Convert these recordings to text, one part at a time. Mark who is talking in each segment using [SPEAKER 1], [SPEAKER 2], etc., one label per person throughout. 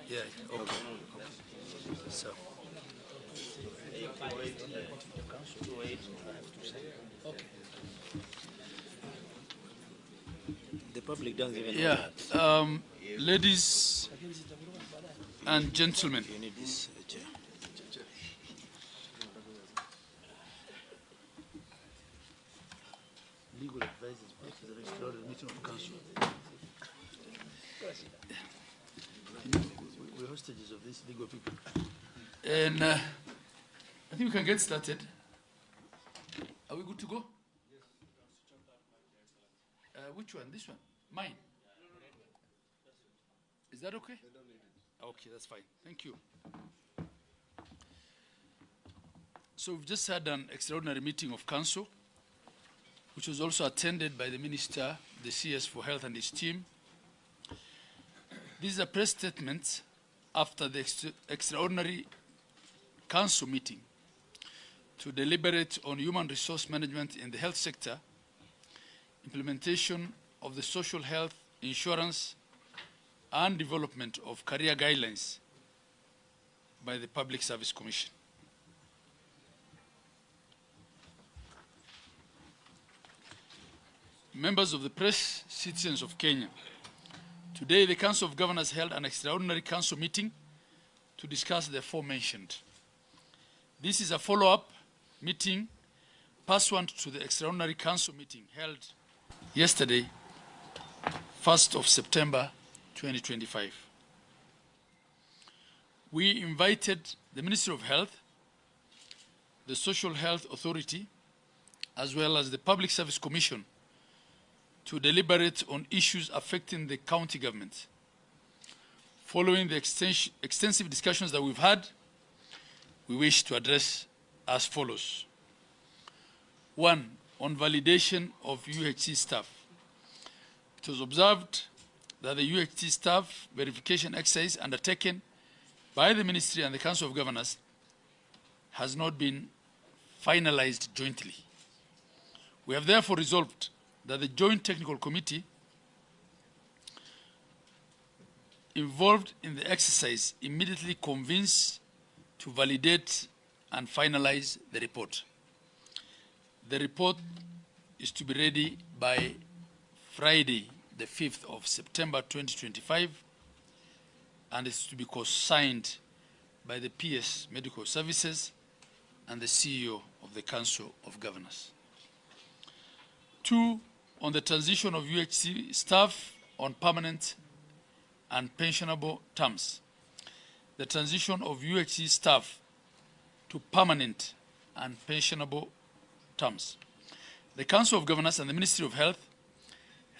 [SPEAKER 1] Yeah, okay. So. Okay.
[SPEAKER 2] The public doesn't even know that.
[SPEAKER 1] Ladies and gentlemen,
[SPEAKER 2] You need this chair.
[SPEAKER 1] legal advisors, the extraordinary meeting of council. We're hostages of these legal people. And I think we can get started. Are we good to go? Which one? This one? Mine? Is that okay? Okay, that's fine. Thank you. So we've just had an extraordinary meeting of council, which was also attended by the Minister, the CS for Health and his team. This is a press statement after the extraordinary council meeting to deliberate on human resource management in the health sector, implementation of the social health insurance and development of career guidelines by the Public Service Commission. Members of the press, citizens of Kenya, today the Council of Governors held an extraordinary council meeting to discuss the aforementioned. This is a follow-up meeting pursuant to the extraordinary council meeting held yesterday, 1st of September 2025. We invited the Ministry of Health, the Social Health Authority, as well as the Public Service Commission to deliberate on issues affecting the county government. Following the extensive discussions that we've had, we wish to address as follows. 1, on validation of UHC staff. It was observed that the UHC staff verification exercise undertaken by the Ministry and the Council of Governors has not been finalized jointly. We have therefore resolved that the Joint Technical Committee involved in the exercise immediately convenes to validate and finalize the report. The report is to be ready by Friday, the 5th of September 2025, and is to be co-signed by the PS Medical Services and the CEO of the Council of Governors. 2, on the transition of UHC staff on permanent and pensionable terms. The transition of UHC staff to permanent and pensionable terms. The Council of Governors and the Ministry of Health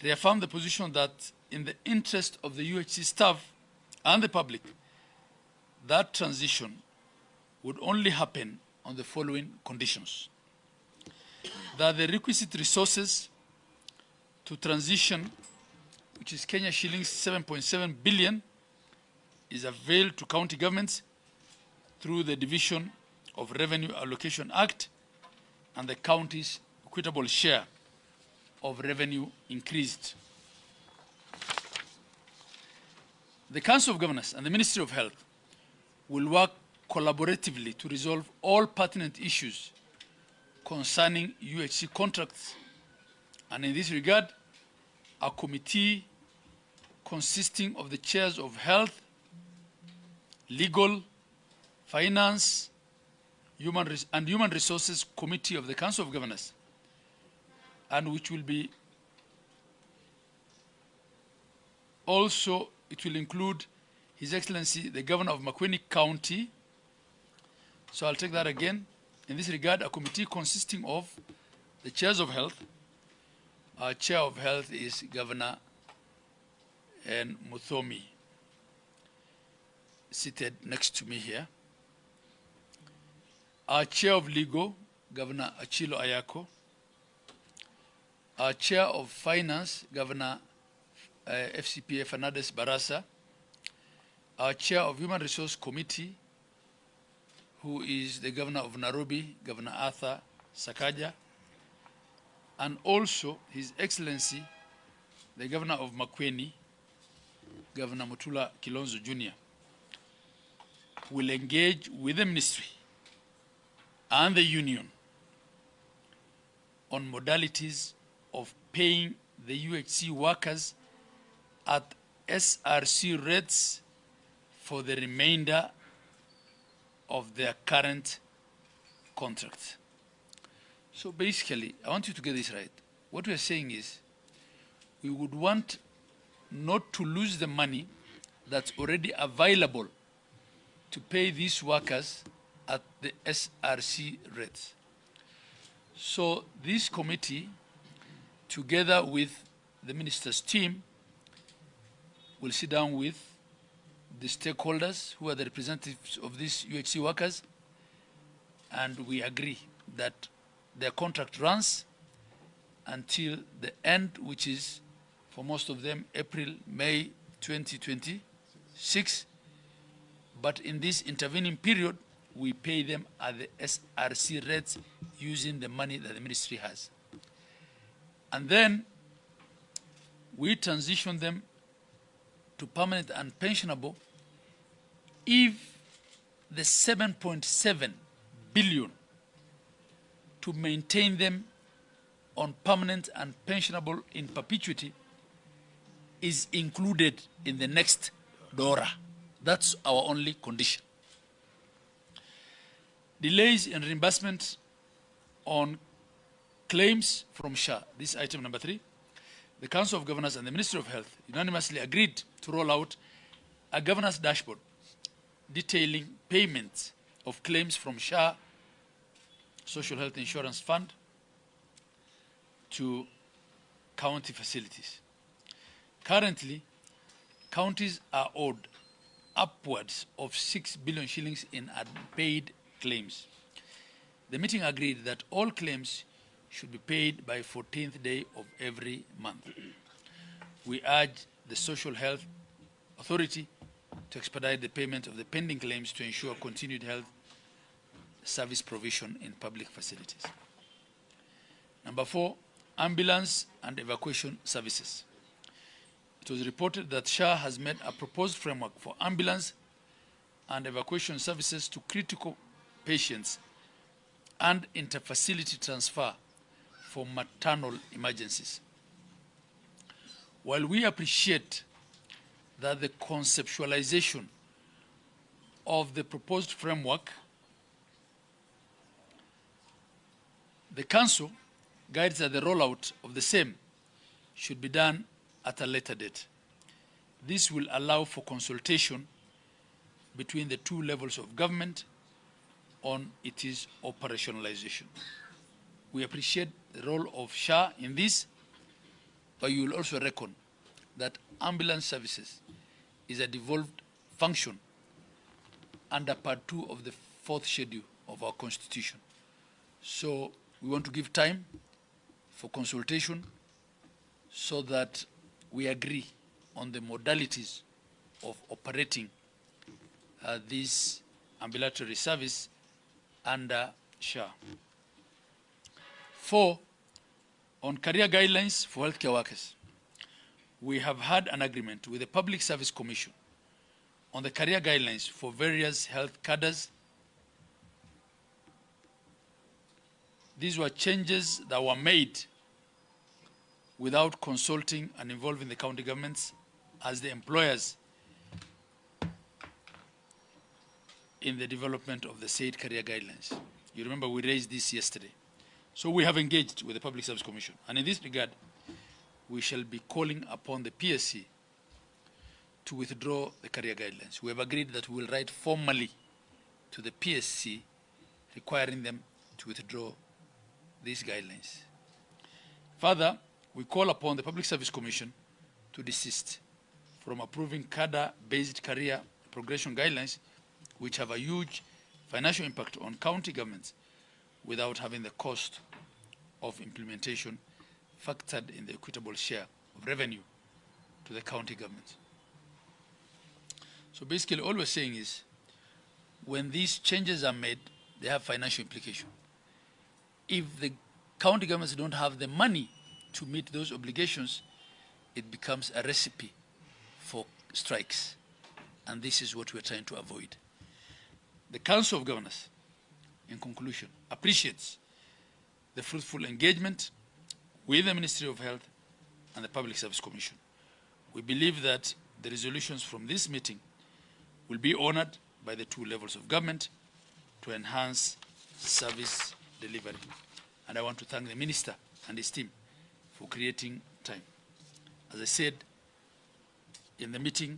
[SPEAKER 1] reaffirmed the position that in the interest of the UHC staff and the public, that transition would only happen on the following conditions. That the requisite resources to transition, which is Kenya shillings 7.7 billion, is availed to county governments through the Division of Revenue Allocation Act, and the county's equitable share of revenue increased. The Council of Governors and the Ministry of Health will work collaboratively to resolve all pertinent issues concerning UHC contracts, and in this regard, a committee consisting of the chairs of Health, Legal, Finance, and Human Resources Committee of the Council of Governors, and which will be also, it will include His Excellency the Governor of Makueni County. So I'll take that again. In this regard, a committee consisting of the chairs of Health. Our Chair of Health is Governor Muthomi, seated next to me here. Our Chair of Legal, Governor Achilo Ayako. Our Chair of Finance, Governor FCPA Fernandez Barasa. Our Chair of Human Resource Committee, who is the Governor of Nairobi, Governor Arthur Sakaja. And also His Excellency, the Governor of Makueni, Governor Mutula Kilonzo Jr. will engage with the ministry and the union on modalities of paying the UHC workers at SRC rates for the remainder of their current contract. So basically, I want you to get this right. What we are saying is we would want not to lose the money that's already available to pay these workers at the SRC rates. So this committee, together with the minister's team, will sit down with the stakeholders who are the representatives of these UHC workers, and we agree that their contract runs until the end, which is for most of them April, May 2026. But in this intervening period, we pay them at the SRC rates using the money that the ministry has. And then we transition them to permanent and pensionable if the 7.7 billion to maintain them on permanent and pensionable in perpetuity is included in the next DORA. That's our only condition. Delays in reimbursement on claims from SHA, this item number 3. The Council of Governors and the Ministry of Health unanimously agreed to roll out a governance dashboard detailing payments of claims from SHA, Social Health Insurance Fund, to county facilities. Currently, counties are owed upwards of 6 billion shillings in unpaid claims. The meeting agreed that all claims should be paid by 14th day of every month. We urge the Social Health Authority to expedite the payment of the pending claims to ensure continued health service provision in public facilities. Number 4, ambulance and evacuation services. It was reported that SHA has made a proposed framework for ambulance and evacuation services to critical patients and interfacility transfer for maternal emergencies. While we appreciate that the conceptualization of the proposed framework, the Council guides that the rollout of the same should be done at a later date. This will allow for consultation between the two levels of government on its operationalization. We appreciate the role of SHA in this, but you will also reckon that ambulance services is a devolved function under Part 2 of the 4th schedule of our Constitution. So we want to give time for consultation so that we agree on the modalities of operating this ambulatory service under SHA. 4, on career guidelines for healthcare workers. We have had an agreement with the Public Service Commission on the career guidelines for various health cadres. These were changes that were made without consulting and involving the county governments as the employers in the development of the said career guidelines. You remember we raised this yesterday. So we have engaged with the Public Service Commission. And in this regard, we shall be calling upon the PSC to withdraw the career guidelines. We have agreed that we will write formally to the PSC requiring them to withdraw these guidelines. Further, we call upon the Public Service Commission to desist from approving cadre-based career progression guidelines, which have a huge financial impact on county governments without having the cost of implementation factored in the equitable share of revenue to the county government. So basically all we're saying is when these changes are made, they have financial implication. If the county governments don't have the money to meet those obligations, it becomes a recipe for strikes. And this is what we're trying to avoid. The Council of Governors, in conclusion, appreciates the fruitful engagement with the Ministry of Health and the Public Service Commission. We believe that the resolutions from this meeting will be honored by the two levels of government to enhance service delivery. And I want to thank the Minister and his team for creating time. As I said in the meeting,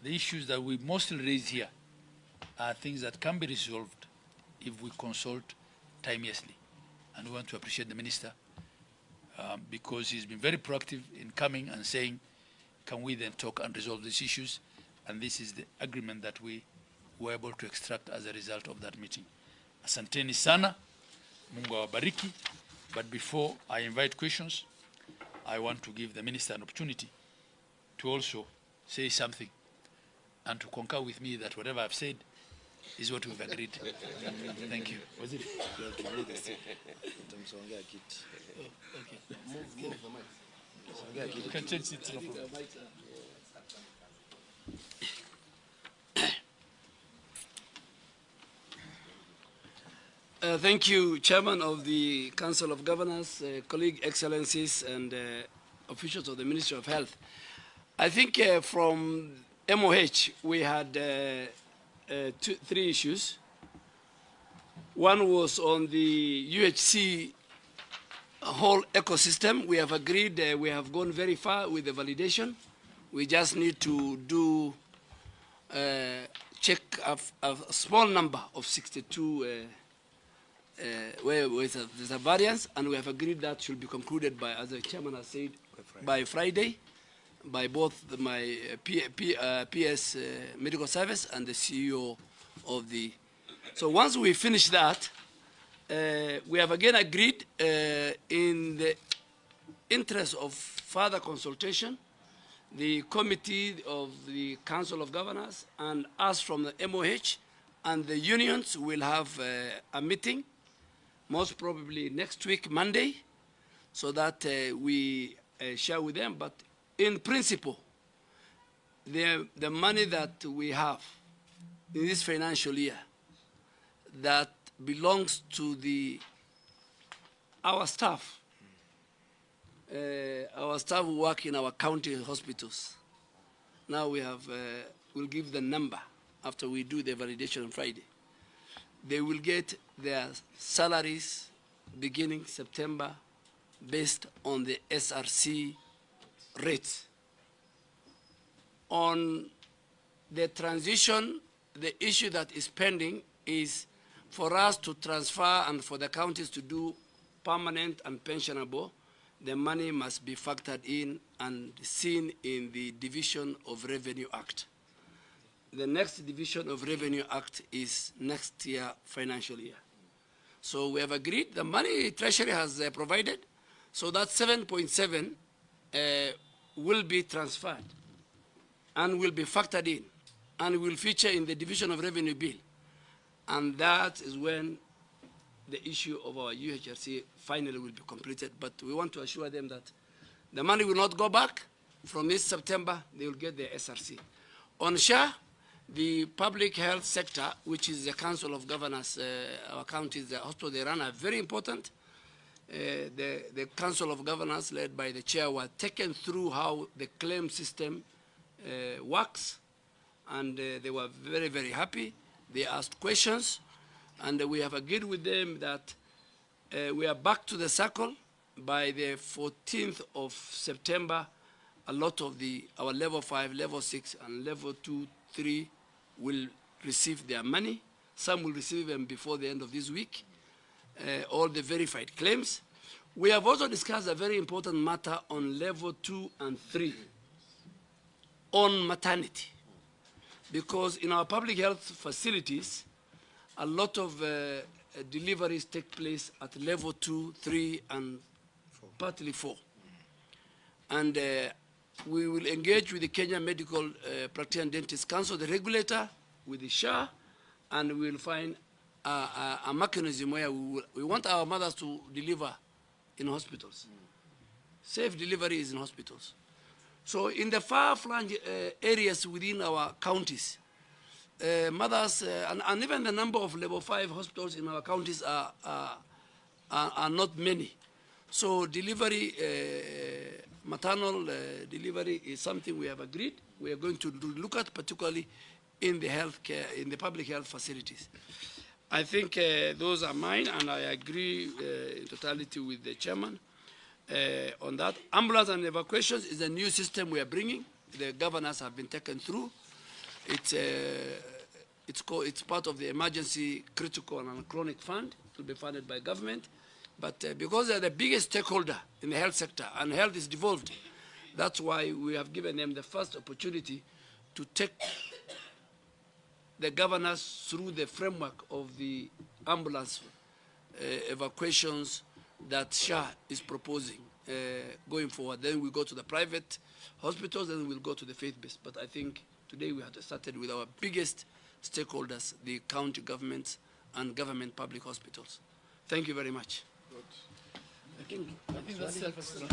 [SPEAKER 1] the issues that we mostly raise here are things that can be resolved if we consult timeously. And we want to appreciate the Minister because he's been very proactive in coming and saying, can we then talk and resolve these issues? And this is the agreement that we were able to extract as a result of that meeting. Asanteni sana, Mungu awabariki. But before I invite questions, I want to give the Minister an opportunity to also say something and to concur with me that whatever I've said is what we've agreed. Thank you. Was it? You can change seats. No problem.
[SPEAKER 3] Thank you, Chairman of the Council of Governors, colleague excellencies, and officials of the Ministry of Health. I think from MOH we had three issues. One was on the UHC whole ecosystem. We have agreed, we have gone very far with the validation. We just need to do check a small number of 62 where there's a variance, and we have agreed that should be concluded by, as the chairman has said, by Friday, by both my PS Medical Service and the CEO of the. So once we finish that, we have again agreed in the interest of further consultation, the committee of the Council of Governors and us from the MOH and the unions will have a meeting, most probably next week, Monday, so that we share with them. But in principle, the money that we have in this financial year that belongs to our staff who work in our county hospitals. Now we have, we'll give the number after we do the validation on Friday. They will get their salaries beginning September based on the SRC rates. On the transition, the issue that is pending is for us to transfer and for the counties to do permanent and pensionable. The money must be factored in and seen in the Division of Revenue Act. The next Division of Revenue Act is next year, financial year. So we have agreed, the money Treasury has provided, so that 7.7 will be transferred and will be factored in and will feature in the Division of Revenue Bill. And that is when the issue of our UHRC finally will be completed. But we want to assure them that the money will not go back. From this September, they will get their SRC. On SHA, the public health sector, which is the Council of Governors, our counties, the hospital they run, are very important. The Council of Governors, led by the chair, were taken through how the claim system works, and they were very, very happy. They asked questions, and we have agreed with them that we are back to the circle. By the 14th of September, a lot of our level 5, level 6, and level 2, 3 will receive their money. Some will receive them before the end of this week, all the verified claims. We have also discussed a very important matter on level 2 and 3, on maternity. Because in our public health facilities, a lot of deliveries take place at level 2, 3, and partly 4. And we will engage with the Kenya Medical Practitioner and Dentist Council, the regulator, with the SHA, and we will find a mechanism where we want our mothers to deliver in hospitals. Safe delivery is in hospitals. So in the far-flung areas within our counties, mothers, and even the number of level 5 hospitals in our counties are not many. So delivery, maternal delivery is something we have agreed. We are going to look at, particularly in the healthcare, in the public health facilities. I think those are mine, and I agree in totality with the chairman on that. Ambulance and evacuations is a new system we are bringing. The governors have been taken through. It's part of the emergency critical and chronic fund. It will be funded by government. But because they're the biggest stakeholder in the health sector, and health is devolved, that's why we have given them the first opportunity to take the governors through the framework of the ambulance evacuations that SHA is proposing going forward. Then we go to the private hospitals, then we'll go to the faith-based. But I think today we have started with our biggest stakeholders, the county governments and government public hospitals. Thank you very much.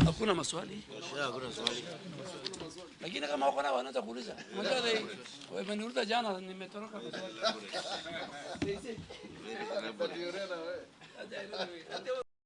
[SPEAKER 3] Hakuna maswali?
[SPEAKER 2] Hakuna swali.
[SPEAKER 3] Lakini kama wako na wanaweza kuuliza. Mmoja wameniuliza jana nimetoroka kwa swali.